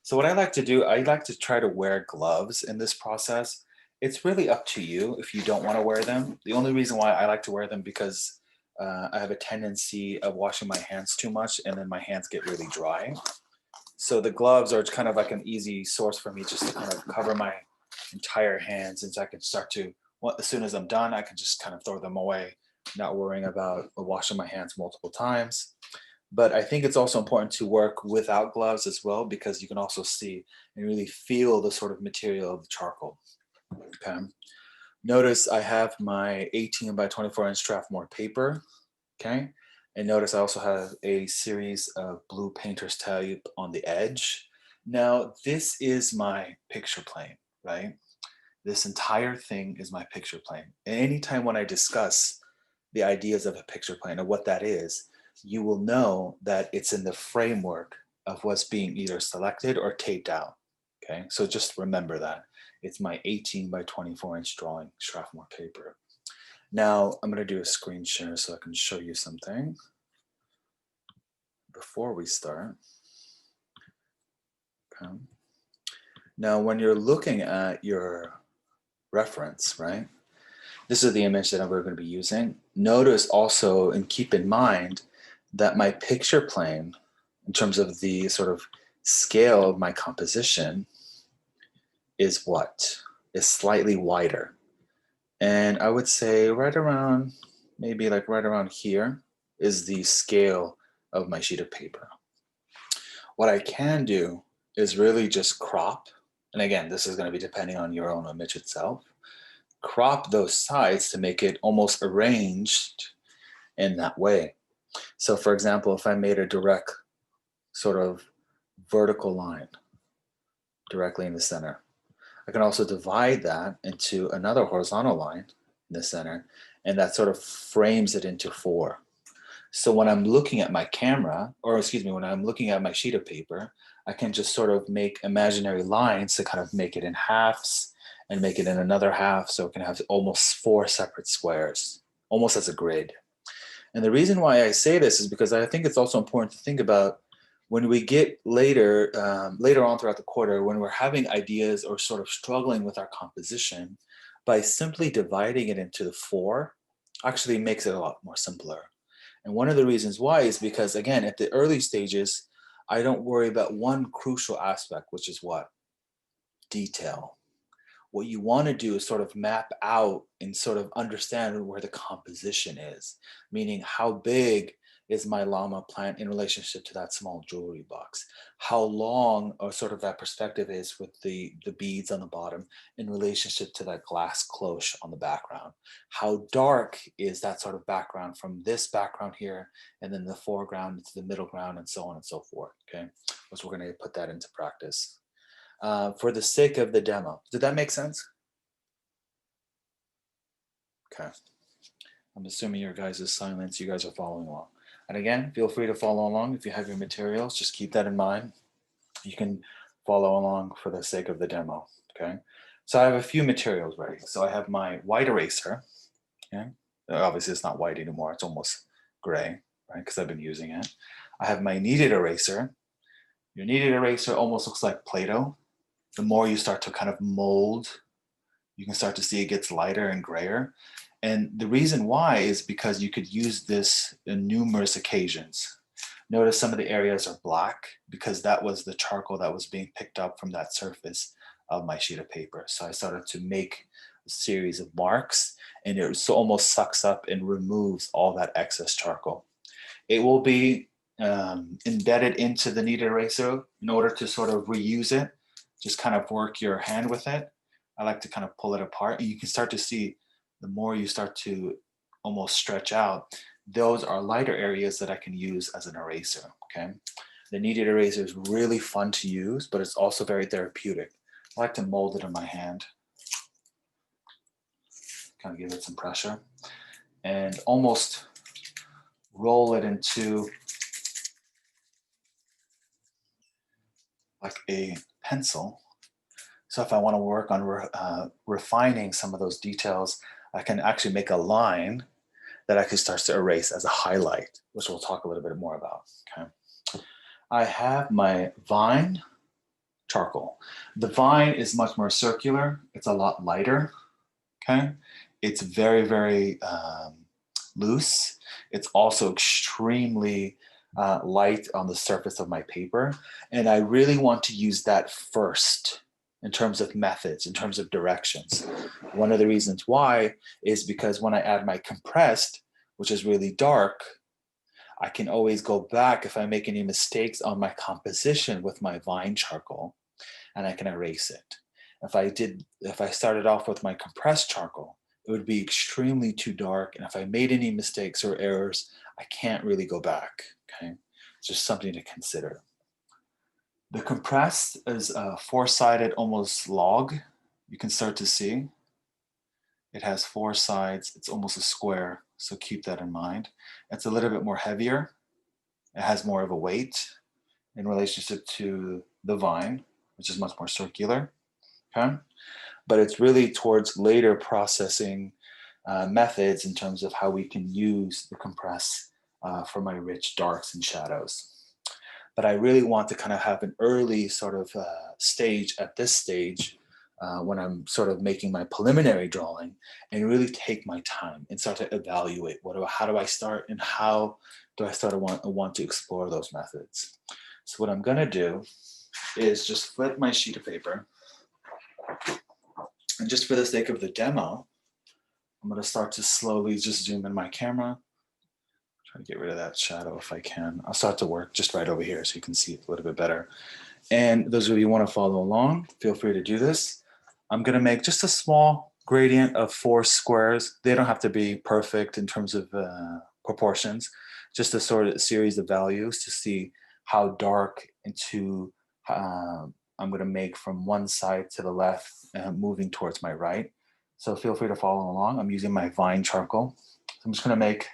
So what I like to do, I like to try to wear gloves in this process. It's really up to you if you don't want to wear them. The only reason why I like to wear them because I have a tendency of washing my hands too much and then my hands get really dry. So the gloves are kind of like an easy source for me just to kind of cover my entire hands and so I can start to, well, as soon as I'm done, I can just kind of throw them away, not worrying about washing my hands multiple times. But I think it's also important to work without gloves as well because you can also see and really feel the sort of material of the charcoal. Okay. Notice I have my 18 by 24-inch Strathmore paper. Okay. And notice I also have a series of blue painter's tape on the edge. Now, this is my picture plane, right? This entire thing is my picture plane. And anytime when I discuss the ideas of a picture plane or what that is, you will know that it's in the framework of what's being either selected or taped out. Okay, so just remember that. It's my 18 by 24-inch drawing Strathmore paper. Now I'm going to do a screen share so I can show you something before we start. Okay. Now when you're looking at your reference, right? This is the image that we're going to be using. Notice also and keep in mind that my picture plane, in terms of the sort of scale of my composition, is what? Is slightly wider. And I would say right around, maybe like right around here is the scale of my sheet of paper. What I can do is really just crop, and again, this is going to be depending on your own image itself, crop those sides to make it almost arranged in that way. So for example, if I made a direct sort of vertical line directly in the center, I can also divide that into another horizontal line in the center, and that sort of frames it into four. So when I'm looking at my camera, or excuse me, when I'm looking at my sheet of paper, I can just sort of make imaginary lines to kind of make it in halves and make it in another half so it can have almost four separate squares, almost as a grid. And the reason why I say this is because I think it's also important to think about when we get later on throughout the quarter, when we're having ideas or sort of struggling with our composition, by simply dividing it into the four actually makes it a lot more simpler. And one of the reasons why is because, again, at the early stages, I don't worry about one crucial aspect, which is what? Detail. What you want to do is sort of map out and sort of understand where the composition is, meaning how big is my llama plant in relationship to that small jewelry box? How long or sort of that perspective is with the beads on the bottom in relationship to that glass cloche on the background? How dark is that sort of background from this background here and then the foreground into the middle ground and so on and so forth, okay? So we're gonna put that into practice. For the sake of the demo. Did that make sense? Okay. I'm assuming your guys' silence, you guys are following along. And again, feel free to follow along if you have your materials. Just keep that in mind. You can follow along for the sake of the demo, okay? So I have a few materials ready. So I have my white eraser, okay? Obviously it's not white anymore, it's almost gray, right? Because I've been using it. I have my kneaded eraser. Your kneaded eraser almost looks like Play-Doh. The more you start to kind of mold, you can start to see it gets lighter and grayer. And the reason why is because you could use this in numerous occasions. Notice some of the areas are black because that was the charcoal that was being picked up from that surface of my sheet of paper. So I started to make a series of marks and it so almost sucks up and removes all that excess charcoal. It will be embedded into the kneaded eraser in order to sort of reuse it. Just kind of work your hand with it. I like to kind of pull it apart and you can start to see the more you start to almost stretch out, those are lighter areas that I can use as an eraser, okay? The kneaded eraser is really fun to use, but it's also very therapeutic. I like to mold it in my hand. Kind of give it some pressure and almost roll it into like a pencil. So if I want to work on refining some of those details, I can actually make a line that actually starts to erase as a highlight, which we'll talk a little bit more about, okay? I have my vine charcoal. The vine is much more circular. It's a lot lighter, okay? It's very, very loose. It's also extremely light on the surface of my paper. And I really want to use that first in terms of methods, in terms of directions. One of the reasons why is because when I add my compressed, which is really dark, I can always go back if I make any mistakes on my composition with my vine charcoal, and I can erase it. If I started off with my compressed charcoal, it would be extremely too dark. And if I made any mistakes or errors, I can't really go back, okay? It's just something to consider. The compressed is a four-sided almost log. You can start to see. It has four sides. It's almost a square, so keep that in mind. It's a little bit more heavier. It has more of a weight in relationship to the vine, which is much more circular, okay? But it's really towards later processing methods in terms of how we can use the compress for my rich darks and shadows. But I really want to kind of have an early sort of stage at this stage when I'm sort of making my preliminary drawing, and really take my time and start to evaluate how do I start and how do I start to want to explore those methods. So what I'm gonna do is just flip my sheet of paper, and just for the sake of the demo, I'm gonna start to slowly just zoom in my camera. Try to get rid of that shadow if I can. I'll start to work just right over here so you can see it a little bit better. And those of you who want to follow along, feel free to do this. I'm going to make just a small gradient of 4 squares. They don't have to be perfect in terms of proportions, just a sort of series of values to see how dark into I'm going to make from one side to the left, moving towards my right. So feel free to follow along. I'm using my vine charcoal. So I'm just going to make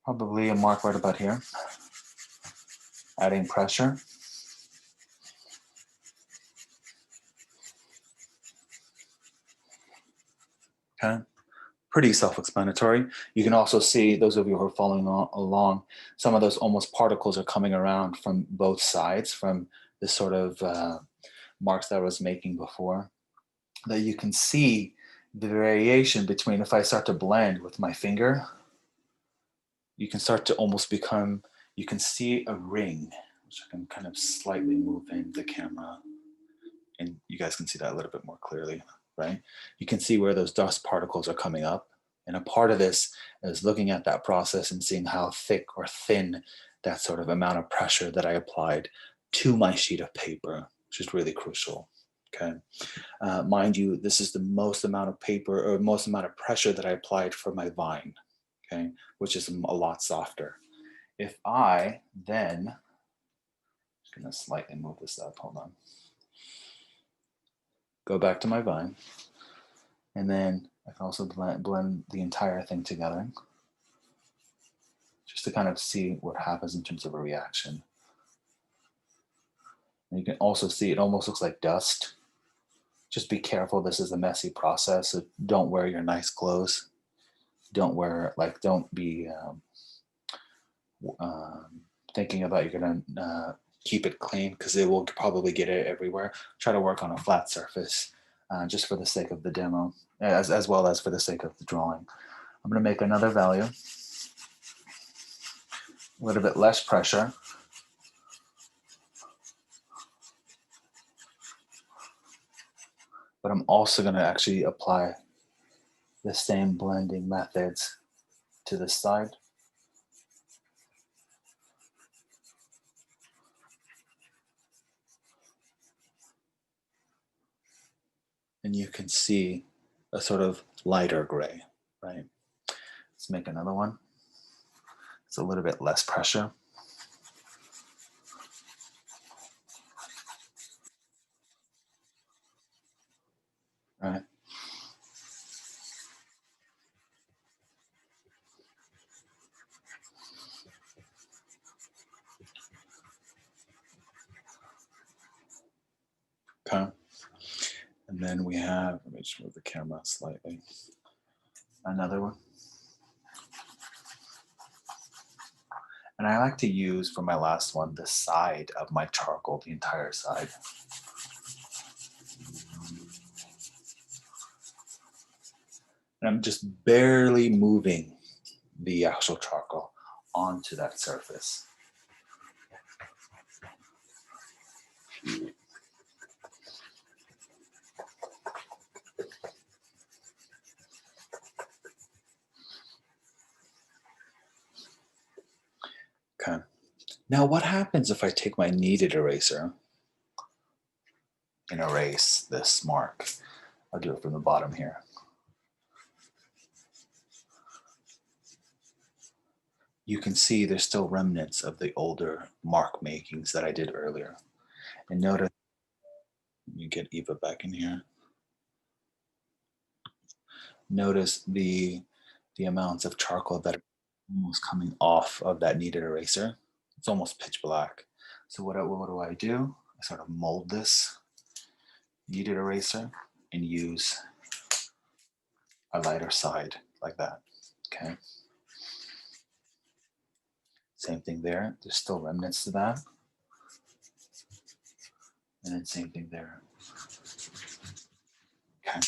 probably a mark right about here, adding pressure. Okay, pretty self-explanatory. You can also see, those of you who are following along, some of those almost particles are coming around from both sides from this sort of marks that I was making before, that you can see the variation between, if I start to blend with my finger, you can start to almost become, you can see a ring, which I can kind of slightly move in the camera, and you guys can see that a little bit more clearly, right? You can see where those dust particles are coming up. And a part of this is looking at that process and seeing how thick or thin that sort of amount of pressure that I applied to my sheet of paper, which is really crucial, okay? Mind you, this is the most amount of paper or most amount of pressure that I applied for my vine, okay? Which is a lot softer. If I then, I'm gonna slightly move this up, hold on. Go back to my vine, and then I can also blend the entire thing together just to kind of see what happens in terms of a reaction. And you can also see it almost looks like dust. Just be careful, this is a messy process, so don't wear your nice clothes. Don't be thinking about you're gonna keep it clean, because it will probably get it everywhere. Try to work on a flat surface just for the sake of the demo, as well as for the sake of the drawing. I'm going to make another value, a little bit less pressure. But I'm also going to actually apply the same blending methods to this side. And you can see a sort of lighter gray, right? Let's make another one. It's a little bit less pressure. Right. Okay. And then we have, let me just move the camera slightly. Another one. And I like to use, for my last one, the side of my charcoal, the entire side. And I'm just barely moving the actual charcoal onto that surface. Okay. Now what happens if I take my kneaded eraser and erase this mark? I'll do it from the bottom here. You can see there's still remnants of the older mark makings that I did earlier. And notice, you get Eva back in here. Notice the amounts of charcoal that are almost coming off of that kneaded eraser. It's almost pitch black. So what do I do? I sort of mold this kneaded eraser and use a lighter side like that, okay? Same thing there, there's still remnants to that. And then same thing there. Okay,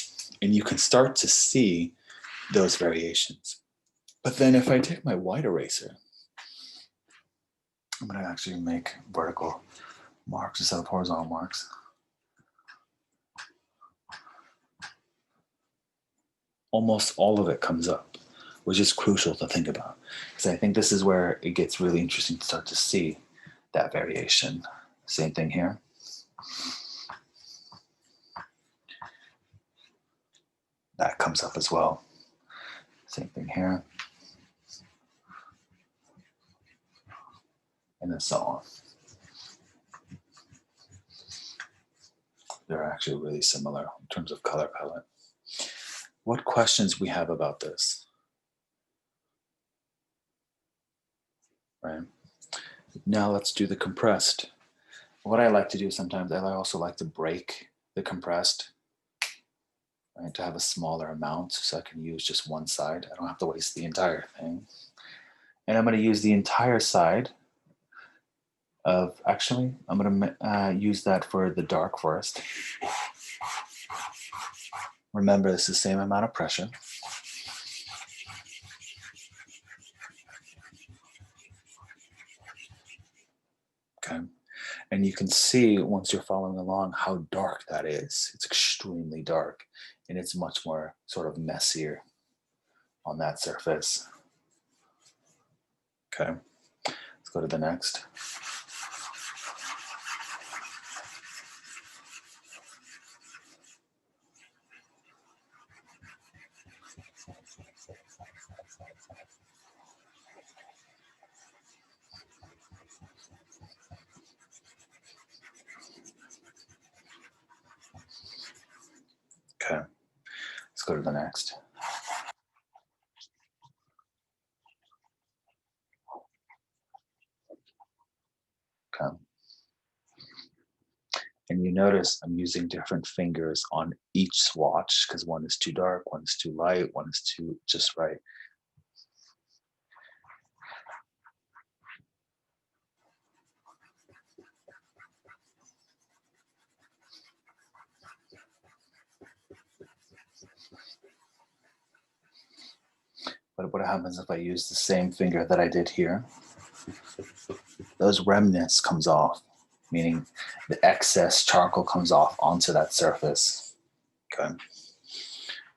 and you can start to see those variations. But then if I take my white eraser, I'm gonna actually make vertical marks instead of horizontal marks. Almost all of it comes up, which is crucial to think about. Because I think this is where it gets really interesting to start to see that variation. Same thing here. That comes up as well. Same thing here. And then so on. They're actually really similar in terms of color palette. What questions we have about this? Right. Now let's do the compressed. What I like to do sometimes, I also like to break the compressed, right, to have a smaller amount so I can use just one side. I don't have to waste the entire thing. And I'm going to use the entire side of, actually, I'm going to use that for the dark first. Remember, it's the same amount of pressure. Okay. And you can see once you're following along how dark that is. It's extremely dark and it's much more sort of messier on that surface. Okay, let's go to the next. Okay, let's go to the next. Okay. And you notice I'm using different fingers on each swatch because one is too dark, one is too light, one is too just right. But what happens if I use the same finger that I did here? Those remnants comes off, meaning the excess charcoal comes off onto that surface. Okay. I'm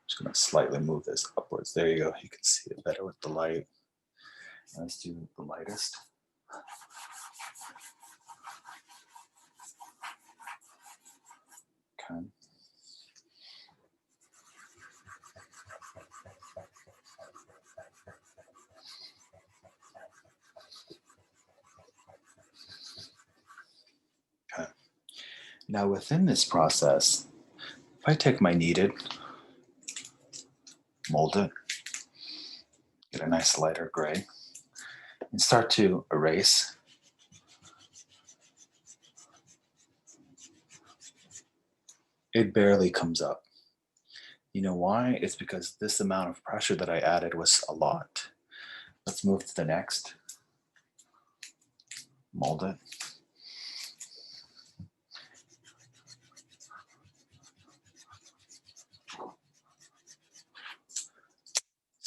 just gonna slightly move this upwards. There you go. You can see it better with the light. Let's do the lightest. Okay. Okay. Now within this process, if I take my kneaded, mold it, get a nice lighter gray, and start to erase, it barely comes up. You know why? It's because this amount of pressure that I added was a lot. Let's move to the next. Mold it.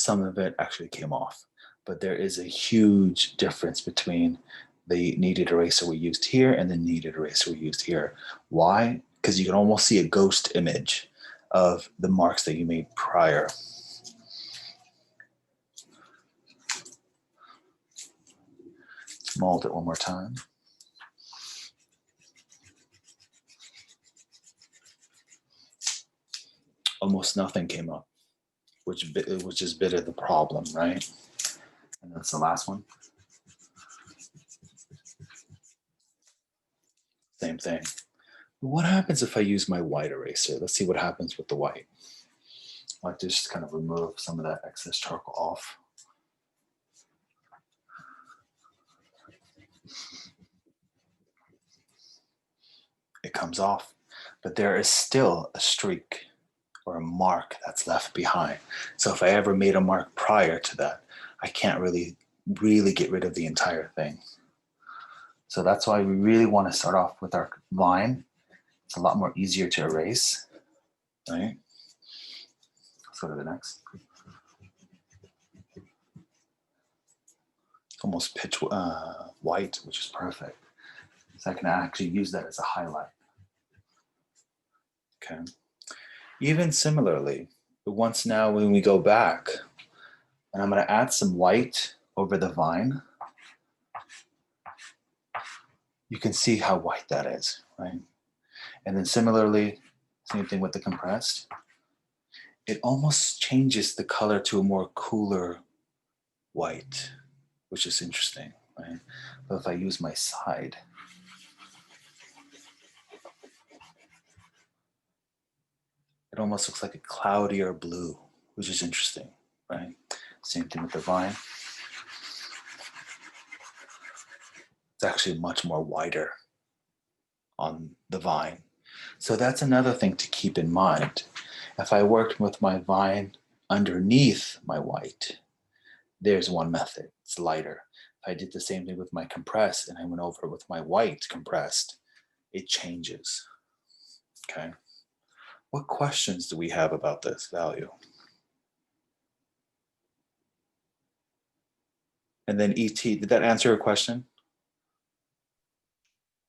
some of it actually came off. But there is a huge difference between the kneaded eraser we used here and the kneaded eraser we used here. Why? Because you can almost see a ghost image of the marks that you made prior. Mold it one more time. Almost nothing came up, which is a bit of the problem, right? And that's the last one. Same thing. What happens if I use my white eraser? Let's see what happens with the white. I like to just kind of remove some of that excess charcoal off. It comes off, but there is still a streak or a mark that's left behind. So if I ever made a mark prior to that, I can't really get rid of the entire thing. So that's why we really want to start off with our line. It's a lot more easier to erase, right? Let's go to the next. Almost pitch white, which is perfect. So I can actually use that as a highlight. Okay. Even similarly, once now when we go back, and I'm going to add some white over the vine, you can see how white that is, right? And then similarly, same thing with the compressed. It almost changes the color to a more cooler white, which is interesting, right? But if I use my side, it almost looks like a cloudier blue, which is interesting, right? Same thing with the vine. It's actually much more wider on the vine. So that's another thing to keep in mind. If I worked with my vine underneath my white, there's one method, it's lighter. If I did the same thing with my compressed and I went over it with my white compressed, it changes, okay? What questions do we have about this value? And then ET, did that answer your question?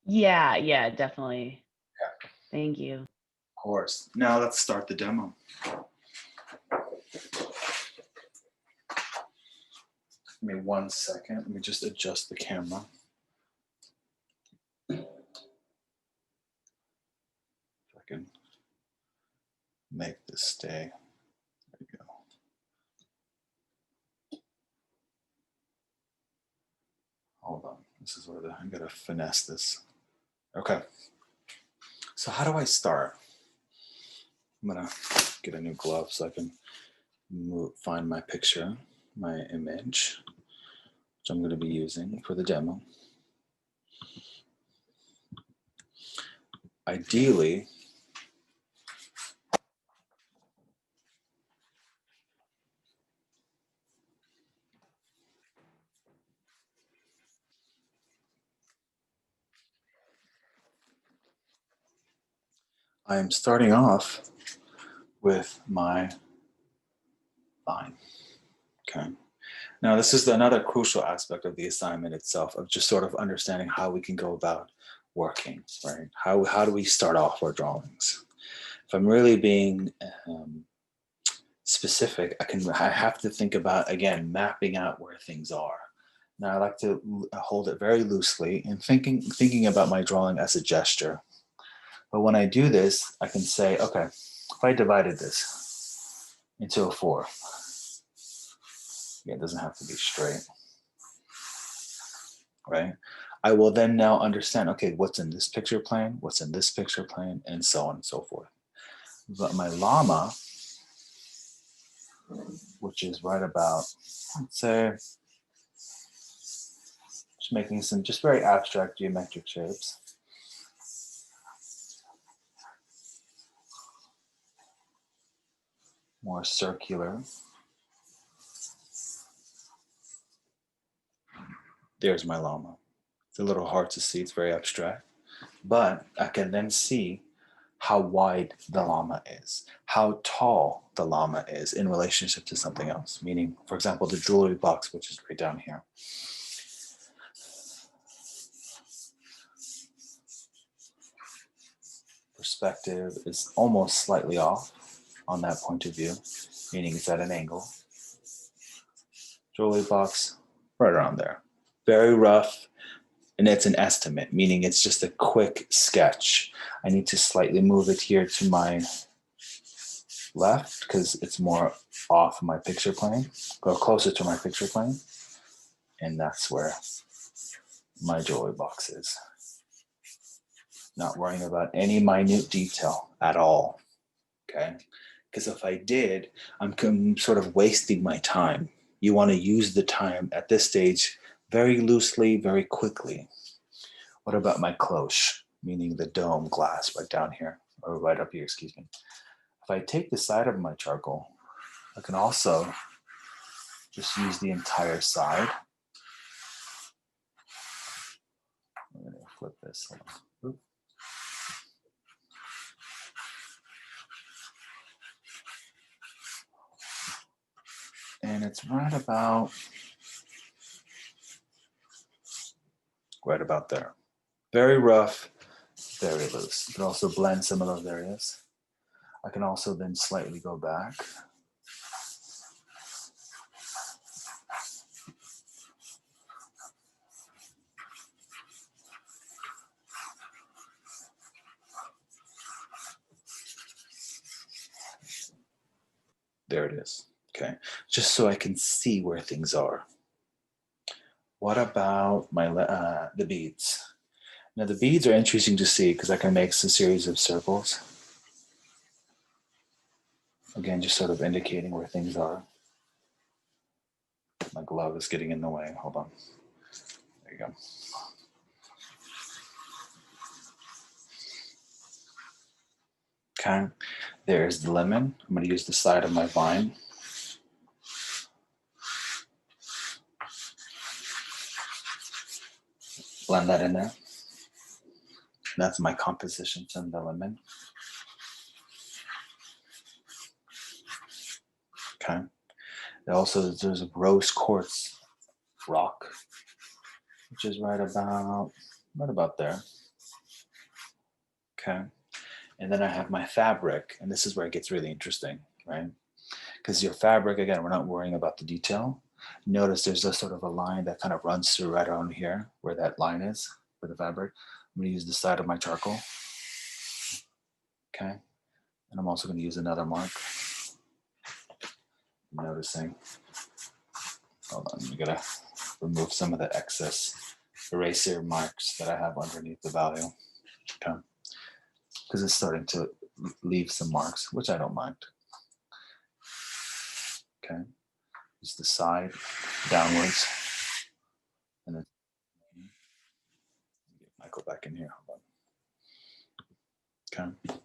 Yeah, definitely. Yeah. Thank you. Of course. Now let's start the demo. Give me 1 second. Let me just adjust the camera. If I can make this stay. There you go. Hold on. This is where I'm gonna finesse this. Okay. So how do I start? I'm gonna get a new glove so I can find my picture, my image, which I'm gonna be using for the demo. Ideally, I am starting off with my vine. Okay. Now, this is another crucial aspect of the assignment itself, of just sort of understanding how we can go about working, right? How do we start off our drawings? If I'm really being specific, I have to think about, again, mapping out where things are. Now, I like to hold it very loosely and thinking about my drawing as a gesture. But when I do this, I can say, okay, if I divided this into a 4, yeah, it doesn't have to be straight, right? I will then now understand, okay, what's in this picture plane, what's in this picture plane, and so on and so forth. But my llama, which is right about, let's say, just making some just very abstract geometric shapes. More circular. There's my llama. It's a little hard to see, it's very abstract. But I can then see how wide the llama is, how tall the llama is in relationship to something else. Meaning, for example, the jewelry box, which is right down here. Perspective is almost slightly off on that point of view, meaning it's at an angle. Jewelry box, right around there. Very rough, and it's an estimate, meaning it's just a quick sketch. I need to slightly move it here to my left because it's more off my picture plane, go closer to my picture plane, and that's where my jewelry box is. Not worrying about any minute detail at all, okay? Because if I did, I'm sort of wasting my time. You want to use the time at this stage very loosely, very quickly. What about my cloche, meaning the dome glass right down here, or right up here, excuse me. If I take the side of my charcoal, I can also just use the entire side. I'm going to flip this. Oop. And it's right about there. Very rough, very loose. You can also blend some of those areas. I can also then slightly go back. There it is, okay? Just so I can see where things are. What about my the beads? Now the beads are interesting to see because I can make a series of circles. Again, just sort of indicating where things are. My glove is getting in the way, hold on. There you go. Okay, there's the lemon. I'm going to use the side of my vine. Blend that in there. That's my composition from the lemon. Okay. Also, there's a rose quartz rock, which is right about there. Okay. And then I have my fabric, and this is where it gets really interesting, right? Because your fabric, again, we're not worrying about the detail. Notice there's a sort of a line that kind of runs through right around here, where that line is for the fabric. I'm going to use the side of my charcoal. Okay. And I'm also going to use another mark. Noticing. Hold on, we gotta remove some of the excess eraser marks that I have underneath the value. Okay. Because it's starting to leave some marks, which I don't mind. Okay. Use the side downwards. And then get Michael back in here. Hold on. Okay.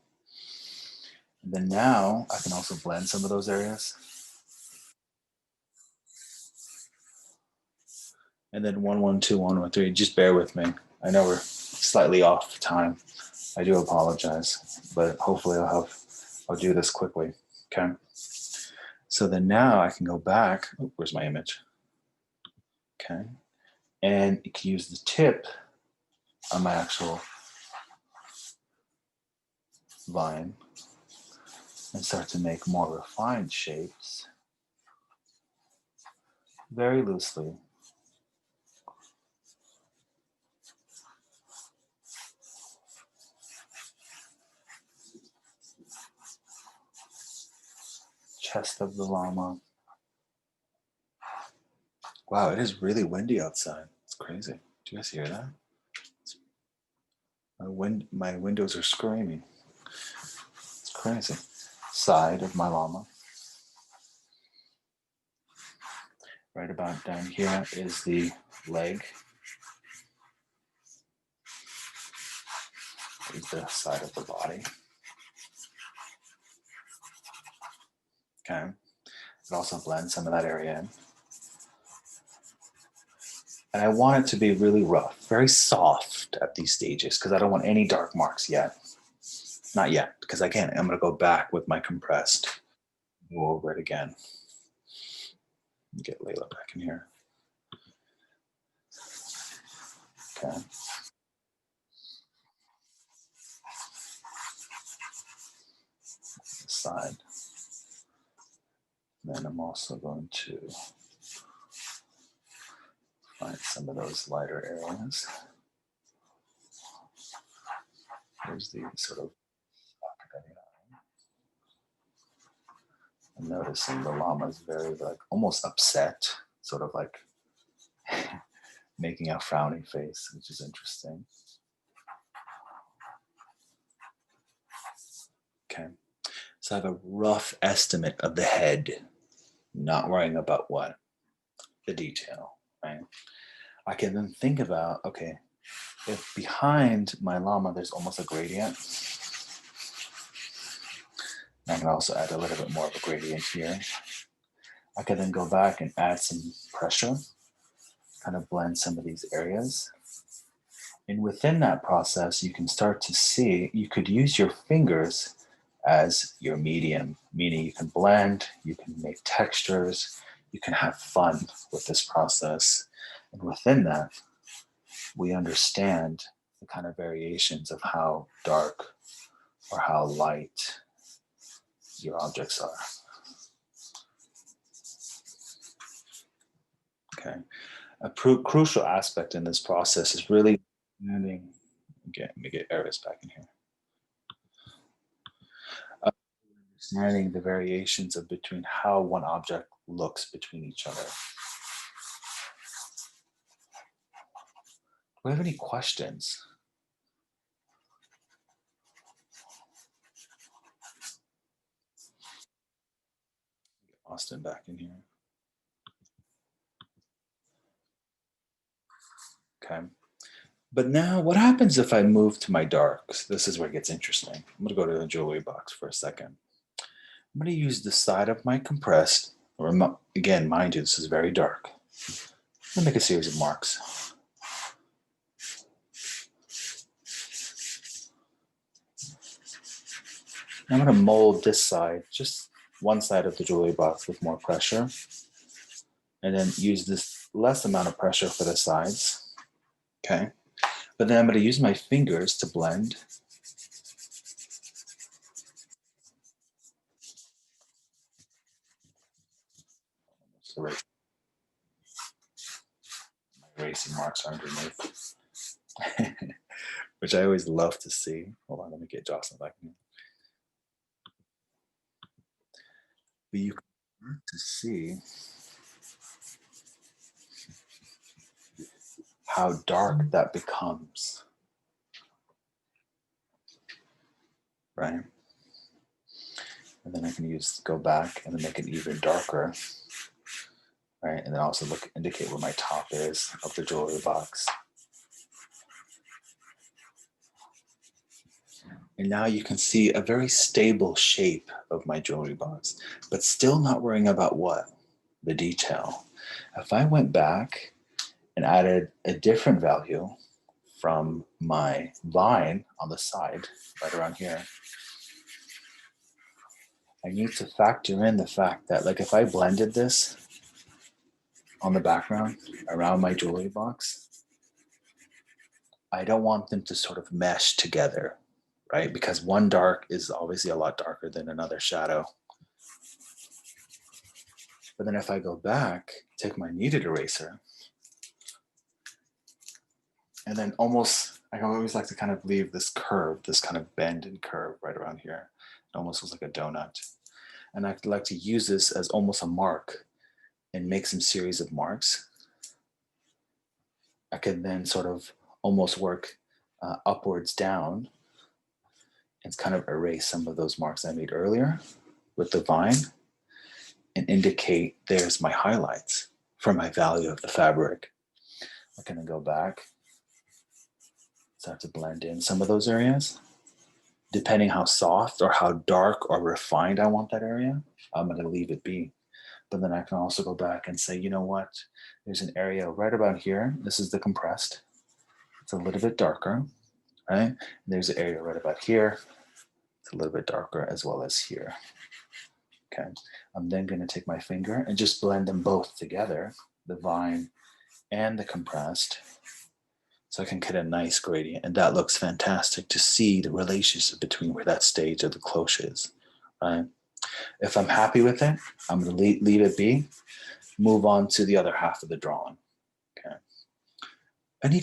And then now I can also blend some of those areas. And then 1, 1, 2, 1, 1, 3. Just bear with me. I know we're slightly off time. I do apologize, but hopefully I'll do this quickly. Okay. So then now I can go back. Oh, where's my image? Okay. And you can use the tip on my actual vine and start to make more refined shapes very loosely. Chest of the llama. Wow, it is really windy outside. It's crazy. Do you guys hear that? My windows are screaming. It's crazy. Side of my llama. Right about down here is the leg. Is the side of the body. Okay. It also blends some of that area in. And I want it to be really rough, very soft at these stages because I don't want any dark marks yet. Not yet, because I can't. I'm going to go back with my compressed. Go over it again. Get Layla back in here. Okay. This side. Then I'm also going to find some of those lighter areas. Here's the sort of I'm noticing the llama is very like almost upset, sort of like making a frowny face, which is interesting. Okay, so I have a rough estimate of the head, not worrying about what? The detail, right? I can then think about, okay, if behind my llama there's almost a gradient, I can also add a little bit more of a gradient here. I can then go back and add some pressure, kind of blend some of these areas. And within that process, you can start to see, you could use your fingers as your medium, meaning you can blend, you can make textures, you can have fun with this process. And within that, we understand the kind of variations of how dark or how light your objects are. Okay. A crucial aspect in this process is really understanding. Okay, let me get Eris back in here. Understanding the variations of between how one object looks between each other. Do we have any questions? Get Austin back in here. Okay. But now what happens if I move to my darks? This is where it gets interesting. I'm gonna go to the jewelry box for a second. I'm gonna use the side of my compressed, or again, mind you, this is very dark. I'm gonna make a series of marks. I'm gonna mold this side, just one side of the jewelry box with more pressure, and then use this less amount of pressure for the sides, okay? But then I'm gonna use my fingers to blend. My erasing marks are underneath, which I always love to see. Hold on, let me get Jocelyn back in. But you can start to see how dark that becomes, right? And then I can go back and then make it even darker, right? And then also indicate where my top is of the jewelry box. And now you can see a very stable shape of my jewelry box, but still not worrying about what? The detail. If I went back and added a different value from my vine on the side, right around here, I need to factor in the fact that, like, if I blended this on the background around my jewelry box, I don't want them to sort of mesh together, right? Because one dark is obviously a lot darker than another shadow. But then if I go back, take my kneaded eraser, and then I always like to kind of leave this curve, this kind of bend and curve right around here. It almost looks like a donut. And I'd like to use this as almost a mark and make some series of marks. I can then sort of almost work upwards down and kind of erase some of those marks I made earlier with the vine and indicate there's my highlights for my value of the fabric. I can then go back, start to blend in some of those areas. Depending how soft or how dark or refined I want that area, I'm going to leave it be. But then I can also go back and say, you know what? There's an area right about here. This is the compressed. It's a little bit darker, right? And there's an area right about here. It's a little bit darker as well as here. Okay, I'm then going to take my finger and just blend them both together, the vine and the compressed, so I can get a nice gradient. And that looks fantastic to see the relationship between where that stage of the cloche is, right? If I'm happy with it, I'm going to leave it be, move on to the other half of the drawing. Okay. Any